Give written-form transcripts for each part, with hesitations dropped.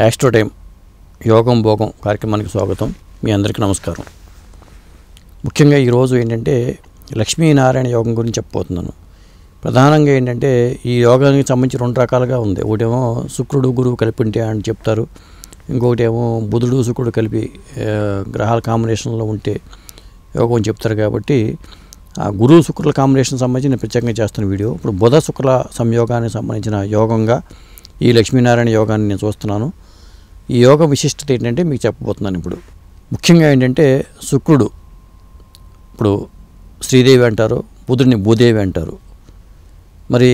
Astro time యోగం భోగం కార్యక్రమానికి స్వాగతం. మీ అందరికీ నమస్కారం. ముఖ్యంగా ఈరోజు ఏంటంటే లక్ష్మీనారాయణ యోగం గురించి చెప్పబోతున్నాను. ప్రధానంగా ఏంటంటే ఈ యోగానికి సంబంధించి రెండు రకాలుగా ఉంది. ఒకటేమో శుక్రుడు గురువు కలిపి ఉంటే అని చెప్తారు, ఇంకొకటేమో బుధుడు శుక్రుడు కలిపి గ్రహాల కాంబినేషన్లో ఉంటే యోగం చెప్తారు. కాబట్టి ఆ గురువు శుక్రుల కాంబినేషన్ సంబంధించి నేను ప్రత్యేకంగా చేస్తున్న వీడియో. ఇప్పుడు బుధ శుక్రుల సంయోగానికి సంబంధించిన యోగంగా ఈ లక్ష్మీనారాయణ యోగాన్ని నేను చూస్తున్నాను. ఈ యోగ విశిష్టత ఏంటంటే మీకు చెప్పబోతున్నాను. ఇప్పుడు ముఖ్యంగా ఏంటంటే శుక్రుడు ఇప్పుడు శ్రీదేవి అంటారు, బుధుడిని భూదేవి అంటారు. మరి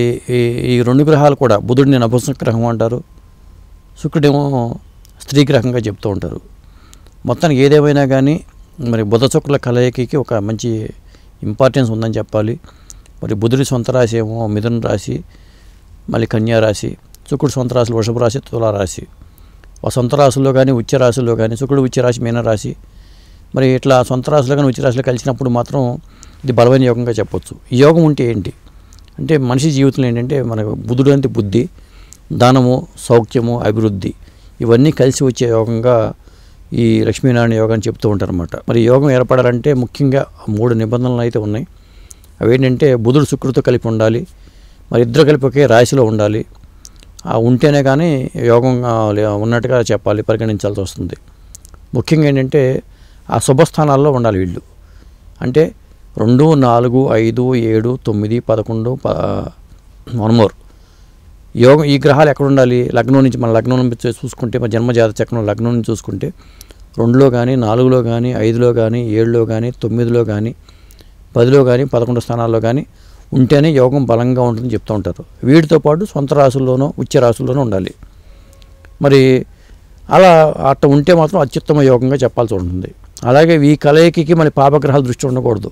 ఈ రెండు గ్రహాలు కూడా బుధుడిని నపుంసక గ్రహం అంటారు, శుక్రుడేమో స్త్రీ గ్రహంగా చెప్తూ ఉంటారు. మొత్తానికి ఏదేమైనా కానీ మరి బుధ శుక్రుల కలయికకి ఒక మంచి ఇంపార్టెన్స్ ఉందని చెప్పాలి. మరి బుధుడి సొంత రాశి ఏమో మిథున రాశి, మళ్ళీ కన్యా రాశి, శుక్రుడు సొంత రాశులు వృషభ రాశి, తులారాశి. సొంత రాశుల్లో కానీ ఉచ్చ రాశుల్లో కానీ శుక్రుడు ఉచ్చ రాశి మీనరాశి. మరి ఇట్లా సొంత రాశులు కానీ ఉచ్చ రాశులు కలిసినప్పుడు మాత్రం ఇది బలమైన యోగంగా చెప్పొచ్చు. ఈ యోగం ఉంటే ఏంటి అంటే మనిషి జీవితంలో ఏంటంటే మనకు బుధుడు అంటే బుద్ధి, ధనము, సౌఖ్యము, అభివృద్ధి ఇవన్నీ కలిసి వచ్చే యోగంగా ఈ లక్ష్మీనారాయణ యోగాన్ని చెప్తూ ఉంటారన్నమాట. మరి యోగం ఏర్పడాలంటే ముఖ్యంగా 3 నిబంధనలు అయితే ఉన్నాయి. అవేంటంటే బుధుడు శుక్రుడితో కలిపి ఉండాలి, మరి ఇద్దరు కలిపి ఒకే రాశిలో ఉండాలి. ఉంటేనే కానీ యోగం ఉన్నట్టుగా చెప్పాలి, పరిగణించాల్సి వస్తుంది. ముఖ్యంగా ఏంటంటే ఆ శుభస్థానాల్లో ఉండాలి వీళ్ళు. అంటే 2, 4, 5, 7, 9, 11 వన్ మోర్ యోగం. ఈ గ్రహాలు ఎక్కడ ఉండాలి? లగ్నం నుంచి, మన లగ్నం నుంచి చూసుకుంటే, మన జన్మజాత చక్రం లగ్నం నుంచి చూసుకుంటే 2లో కానీ, 4లో కానీ, 5లో కానీ, 7లో కానీ, 9లో కానీ, 10లో కానీ, 11 స్థానాల్లో కానీ ఉంటేనే యోగం బలంగా ఉంటుందని చెప్తూ ఉంటారు. వీటితో పాటు సొంత రాశుల్లోనూ ఉచ్చ రాశుల్లోనూ ఉండాలి. మరి అట్లా ఉంటే మాత్రం అత్యుత్తమ యోగంగా చెప్పాల్సి ఉంటుంది. అలాగే ఈ కలయికకి మన పాపగ్రహాల దృష్టి ఉండకూడదు.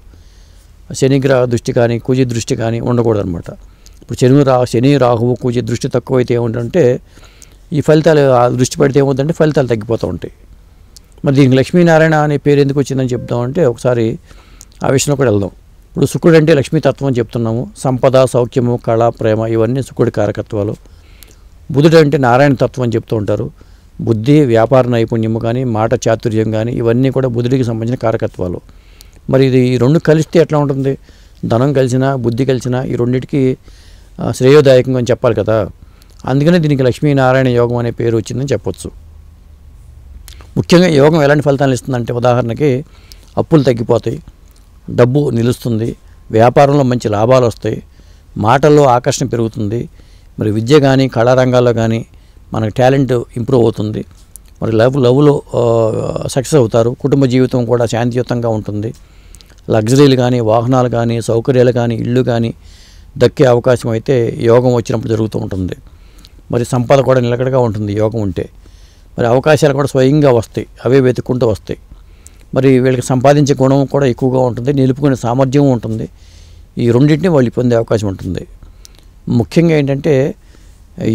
శనిగ్రహ దృష్టి కానీ, కుజి దృష్టి కానీ ఉండకూడదు అనమాట. ఇప్పుడు శని రాహువు కుజి దృష్టి తక్కువైతే ఏమిటంటే ఈ ఫలితాలు దృష్టి పడితే ఏమవుతుందంటే ఫలితాలు తగ్గిపోతూ ఉంటాయి. మరి దీనికి లక్ష్మీనారాయణ అనే పేరు ఎందుకు వచ్చిందని చెప్దామంటే ఒకసారి ఆ విషయంలో కూడా వెళ్దాం. ఇప్పుడు శుక్రుడు అంటే లక్ష్మీతత్వం అని చెప్తున్నాము. సంపద, సౌఖ్యము, కళ, ప్రేమ ఇవన్నీ శుక్రుడి కారకత్వాలు. బుధుడు అంటే నారాయణ తత్వం అని చెప్తూ ఉంటారు. బుద్ధి, వ్యాపార నైపుణ్యము కానీ, మాట చాతుర్యం కానీ ఇవన్నీ కూడా బుధుడికి సంబంధించిన కారకత్వాలు. మరి ఇది ఈ రెండు కలిస్తే ఎట్లా ఉంటుంది? ధనం కలిసినా, బుద్ధి కలిసినా ఈ రెండింటికి శ్రేయోదాయకంగా అని చెప్పాలి కదా. అందుకనే దీనికి లక్ష్మీనారాయణ యోగం అనే పేరు వచ్చిందని చెప్పొచ్చు. ముఖ్యంగా యోగం ఎలాంటి ఫలితాలు ఇస్తుందంటే ఉదాహరణకి అప్పులు తగ్గిపోతాయి, డబ్బు నిలుస్తుంది, వ్యాపారంలో మంచి లాభాలు వస్తాయి, మాటల్లో ఆకర్షణ పెరుగుతుంది, మరి విద్య కానీ కళారంగాల్లో కానీ మనకు టాలెంట్ ఇంప్రూవ్ అవుతుంది, మరి లవ్లో సక్సెస్ అవుతారు, కుటుంబ జీవితం కూడా శాంతియుతంగా ఉంటుంది, లగ్జరీలు కానీ, వాహనాలు కానీ, సౌకర్యాలు కానీ, ఇళ్ళు కానీ దక్కే అవకాశం అయితే యోగం వచ్చినప్పుడు జరుగుతూ ఉంటుంది. మరి సంపద కూడా నిలకడగా ఉంటుంది యోగం ఉంటే. మరి అవకాశాలు కూడా స్వయంగా వస్తాయి, అవే వెతుక్కుంటూ వస్తాయి. మరి వీళ్ళకి సంపాదించే గుణం కూడా ఎక్కువగా ఉంటుంది, నిలుపుకునే సామర్థ్యం ఉంటుంది. ఈ రెండింటిని వాళ్ళు పొందే అవకాశం ఉంటుంది. ముఖ్యంగా ఏంటంటే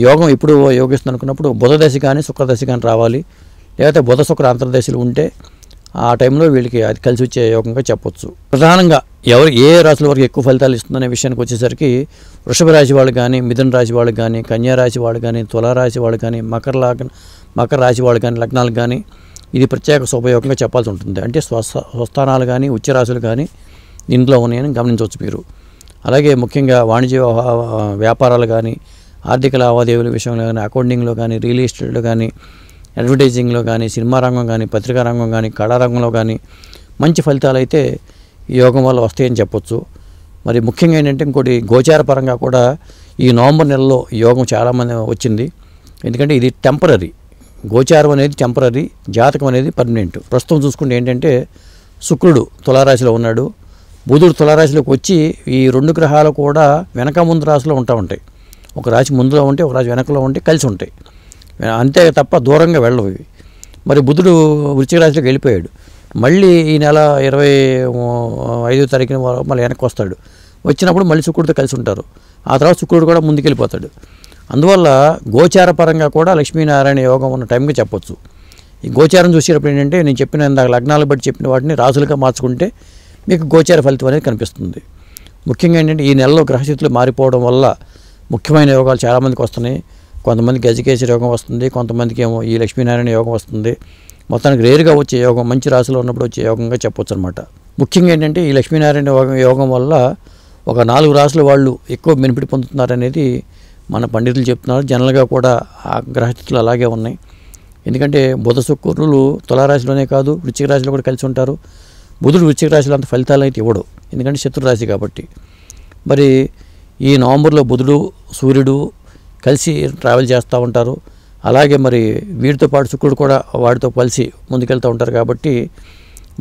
యోగం ఎప్పుడు యోగిస్తుంది అనుకున్నప్పుడు బుధ దశ కానీ శుక్రదశ కానీ రావాలి, లేకపోతే బుధ శుక్ర అంతర్దశలు ఉంటే ఆ టైంలో వీళ్ళకి అది కలిసి వచ్చే యోగంగా చెప్పొచ్చు. ప్రధానంగా ఏ రాశుల వరకు ఎక్కువ ఫలితాలు ఇస్తుందనే విషయానికి వచ్చేసరికి వృషభ రాశి వాళ్ళు కానీ, మిథున రాశి వాళ్ళు కానీ, కన్యా రాశి వాళ్ళు కానీ, తులారాశి వాళ్ళు కానీ, మకర రాశి వాళ్ళు కానీ, లగ్నాలకు కానీ ఇది ప్రత్యేక శుభయోగంగా చెప్పాల్సి ఉంటుంది. అంటే స్వస్థానాలు కానీ ఉచ్చ రాశులు కానీ దీంట్లో ఉన్నాయని గమనించవచ్చు మీరు. అలాగే ముఖ్యంగా వాణిజ్య వ్యాపారాలు కానీ, ఆర్థిక లావాదేవీల విషయంలో కానీ, అకౌంటింగ్లో కానీ, రియల్ ఎస్టేట్లో కానీ, అడ్వర్టైజింగ్లో కానీ, సినిమా రంగం కానీ, పత్రికా రంగం కానీ, కళారంగంలో కానీ మంచి ఫలితాలు అయితే ఈ యోగం వల్ల వస్తాయని చెప్పొచ్చు. మరి ముఖ్యంగా ఏంటంటే ఇంకోటి గోచార పరంగా కూడా ఈ నవంబర్ నెలలో యోగం చాలామంది వచ్చింది. ఎందుకంటే ఇది టెంపరీ, గోచారం అనేది టెంపరీ, జాతకం అనేది పర్మనెంట్. ప్రస్తుతం చూసుకుంటే ఏంటంటే శుక్రుడు తులారాశిలో ఉన్నాడు, బుధుడు తులారాశిలోకి వచ్చి ఈ రెండు గ్రహాలు కూడా వెనక ముందు రాశిలో ఉంటాయి. ఒక రాశి ముందులో ఉంటే ఒక రాశి వెనకలో ఉంటే కలిసి ఉంటాయి, అంతే తప్ప దూరంగా వెళ్ళవు ఇవి. మరి బుధుడు వృశ్చిక రాశిలోకి వెళ్ళిపోయాడు, మళ్ళీ ఈ నెల 25వ తారీఖున మళ్ళీ వెనక్కి వస్తాడు. వచ్చినప్పుడు మళ్ళీ శుక్రుడితో కలిసి ఉంటారు. ఆ తర్వాత శుక్రుడు కూడా ముందుకెళ్ళిపోతాడు. అందువల్ల గోచార పరంగా కూడా లక్ష్మీనారాయణ యోగం ఉన్న టైంగా చెప్పొచ్చు. ఈ గోచారం చూసేటప్పుడు ఏంటంటే నేను చెప్పిన ఇందాక లగ్నాలు బట్టి చెప్పిన వాటిని రాసులుగా మార్చుకుంటే మీకు గోచార ఫలితం అనేది కనిపిస్తుంది. ముఖ్యంగా ఏంటంటే ఈ నెలలో గ్రహస్థితులు మారిపోవడం వల్ల ముఖ్యమైన యోగాలు చాలామందికి వస్తున్నాయి. కొంతమందికి గజకేసరి యోగం వస్తుంది, కొంతమందికి ఏమో ఈ లక్ష్మీనారాయణ యోగం వస్తుంది. మొత్తానికి రేరుగా వచ్చే యోగం, మంచి రాశిలో ఉన్నప్పుడు వచ్చే యోగంగా చెప్పొచ్చు అనమాట. ముఖ్యంగా ఏంటంటే ఈ లక్ష్మీనారాయణ యోగం వల్ల ఒక 4 రాశుల వాళ్ళు ఎక్కువ బెనిఫిట్ పొందుతున్నారనేది మన పండితులు చెప్తున్నారు. జనరల్గా కూడా ఆ గ్రహస్థితులు అలాగే ఉన్నాయి. ఎందుకంటే బుధ శుక్రులు తులారాశిలోనే కాదు వృశ్చిక రాశిలో కూడా కలిసి ఉంటారు. బుధుడు వృశ్చిక రాశిలో అంత ఫలితాలు అయితే ఇవ్వడు, ఎందుకంటే శత్రురాశి కాబట్టి. మరి ఈ నవంబర్లో బుధుడు సూర్యుడు కలిసి ట్రావెల్ చేస్తూ ఉంటారు. అలాగే మరి వీటితో పాటు శుక్రుడు కూడా వాడితో కలిసి ముందుకెళ్తూ ఉంటారు. కాబట్టి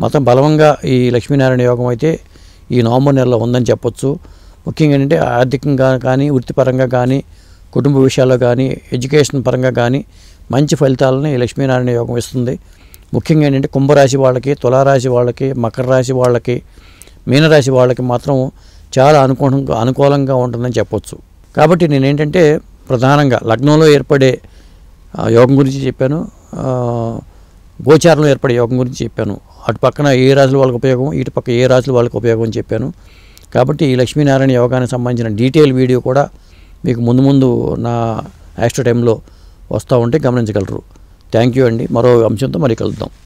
మొత్తం బలంగా ఈ లక్ష్మీనారాయణ యోగం అయితే ఈ నవంబర్ నెలలో ఉందని చెప్పొచ్చు. ముఖ్యంగా ఏంటంటే ఆర్థికంగా కానీ, వృత్తిపరంగా కానీ, కుటుంబ విషయాల్లో కానీ, ఎడ్యుకేషన్ పరంగా కానీ మంచి ఫలితాలను ఈ లక్ష్మీనారాయణ యోగం ఇస్తుంది. ముఖ్యంగా ఏంటంటే కుంభరాశి వాళ్ళకి, తులారాశి వాళ్ళకి, మకర రాశి వాళ్ళకి, మీనరాశి వాళ్ళకి మాత్రం చాలా అనుకూలంగా ఉంటుందని చెప్పొచ్చు. కాబట్టి నేనేంటంటే ప్రధానంగా లగ్నంలో ఏర్పడే యోగం గురించి చెప్పాను, గోచారంలో ఏర్పడే యోగం గురించి చెప్పాను. అటు పక్కన ఏ రాశుల వాళ్ళకి ఉపయోగం, ఇటు పక్క ఏ రాశుల వాళ్ళకి ఉపయోగం అని చెప్పాను. కాబట్టి ఈ లక్ష్మీనారాయణ యోగానికి సంబంధించిన డీటెయిల్ వీడియో కూడా మీకు ముందు నా యాస్ట్రో టైంలో వస్తూ ఉంటే గమనించగలరు. థ్యాంక్ యూ అండి. మరో అంశంతో మరి కలుద్దాం.